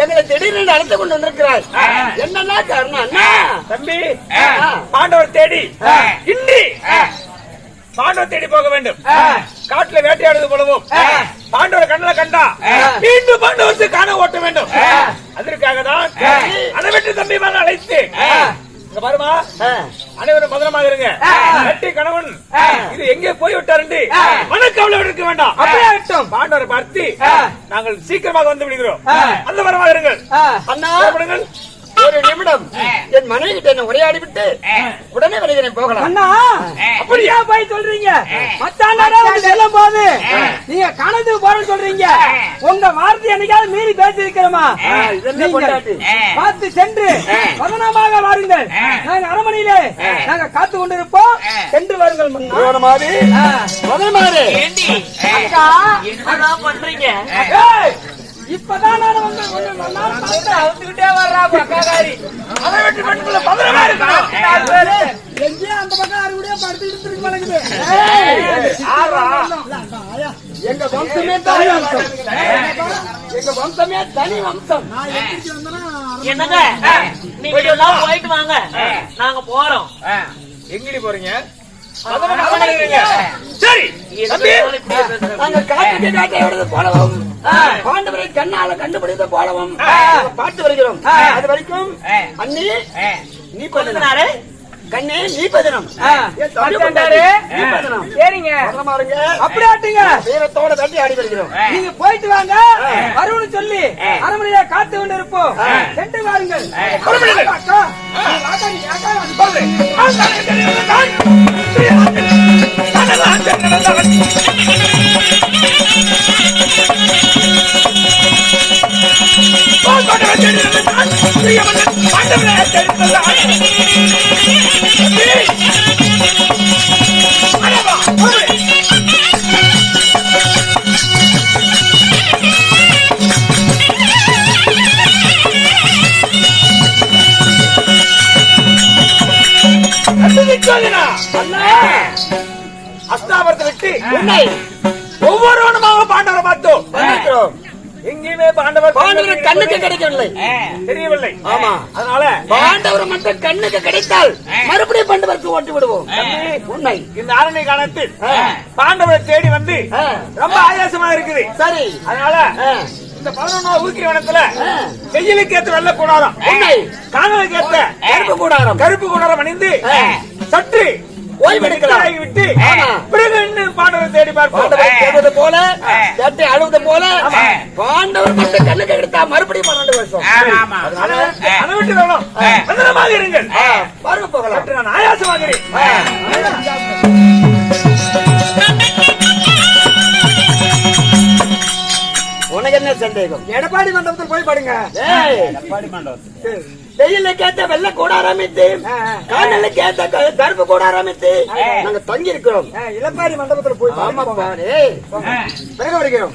எங்களை திடீர்னு அழைத்து கொண்டு வந்திருக்கிறார். என்னன்னா காரணம்? தம்பி, பாண்டவர் தேடி இன்றி பாண்டவர் தேடி போக வேண்டும். காட்டுல வேட்டையாடுவது போலவும் பாண்டவர் கண்ணல கண்டா மீண்டும் பாண்டவருக்கு காண ஓட்ட வேண்டும். அதற்காக தான் அதை விட்டு தம்பி மேல அழைத்து வருமா அனைவரும் பத்திரமாக இருங்க. கட்டி கணவன் இது எங்கே போய் விட்டாரு மனக்கவலை இருக்க வேண்டாம். அப்படியே விட்டோம் பாண்டவரை பார்த்து நாங்கள் சீக்கிரமாக வந்து விடுகிறோம். அந்த வரமாக இருங்கள். அண்ணா ஒரு நிமிடம் என் மனைவி கிட்ட என்ன உரையாடி விட்டு உடனே வருகிறேன். போகலாம். அண்ணா அப்படியா போய் சொல்றீங்க? செல்லும் போது நீங்க கணக்கு போறேன்னு சொல்றீங்க. உங்க வார்த்தை என்னைக்காவது மீறி பேசி இருக்கிறோமா? பார்த்து சென்று பதனமாக வாருங்கள். நாங்க அரமனையிலே நாங்க காத்து கொண்டிருப்போம். சென்று வாருங்கள். பண்றீங்க இப்பதான் வந்துகிட்டே வர்றா பக்காரி. அதை வெட்டி பெண்களை பதறமா இருக்கணும். அந்த பக்கம் ஆறு கூட படுத்துக்கிட்டு இருக்கு பழகுது. எங்க வம்சமே தனி வம்சம். எங்க வம்சமே தனி வம்சம். என்னங்க நீங்க எல்லாம் போயிட்டு வாங்க, நாங்க போறோம். எங்கடி போறீங்க? சரி, நாங்க காட்டுக்கு காட்டையோடு போலவும் பாண்டவரை கண்ணால கண்டுபிடித்த போலவும் பார்த்து வருகிறோம். அது வரைக்கும் அண்ணி நீ பதினாறு கண்ணே நீ பதினம். சரிங்க, அப்படி ஆட்டுங்க. வீரத்தோட தட்டி ஆடி வருகிறோம். நீங்க போயிட்டு வாங்க, வரும்னு சொல்லி அரமனையா காத்து கொண்டு இருப்போம். சென்று வாருங்கள். அஸ்தாபரத்தை விட்டு உன்னை ஒவ்வொருவனுமாக பாண்டவரை பார்த்தோம். எங்கேயுமே பாண்டவர் கண்ணுக்கு கிடைக்கவில்லை, தெரியவில்லை. ஆமா, அதனால பாண்டவர் மட்டும் கண்ணுக்கு கிடைத்தால் மறுபடியும் பாண்டவருக்கு ஓட்டி விடுவோம். உண்மை. இந்த ஆரணி காலத்தில் பாண்டவரை தேடி வந்து ரொம்ப ஆயாசமா இருக்குது. சரி, அதனால இந்த 11 ஊக்கிரவனத்துல வெயிலுக்கு ஏற்ற வெள்ள கூடாரம், காணலுக்கு ஏற்ற கருப்பு கூடாரம் அணிந்து சற்று ஓய்வெடுக்கலாம் விட்டு பிறகு இன்னும் பாண்டவர் தேடி பார்ப்பது போல அழுவது போல பாண்டவர் மட்டும் கண்ணுக்கு கிடைத்தா மறுபடியும் 12 வருஷம். அதை விட்டு வேணும் பத்திரமாக இருங்கள். பார்க்க போகலாம். நான் ஆயாசமாகிறேன். உனக்கு என்ன சந்தேகம்? எடப்பாடி மண்டபத்தில் போய் பாடுங்க. எடப்பாடி மண்டபத்தில் வெயிலுக்கு ஏத்த வெள்ள கூட ஆரம்பித்து காணலுக்கு ஏத்த கருப்பு கூட ஆரம்பித்து நாங்க தங்கி இருக்கிறோம். இளப்பாடி மண்டபத்தில் போய் ஆமா பாரு, பிறகு வருகிறோம்.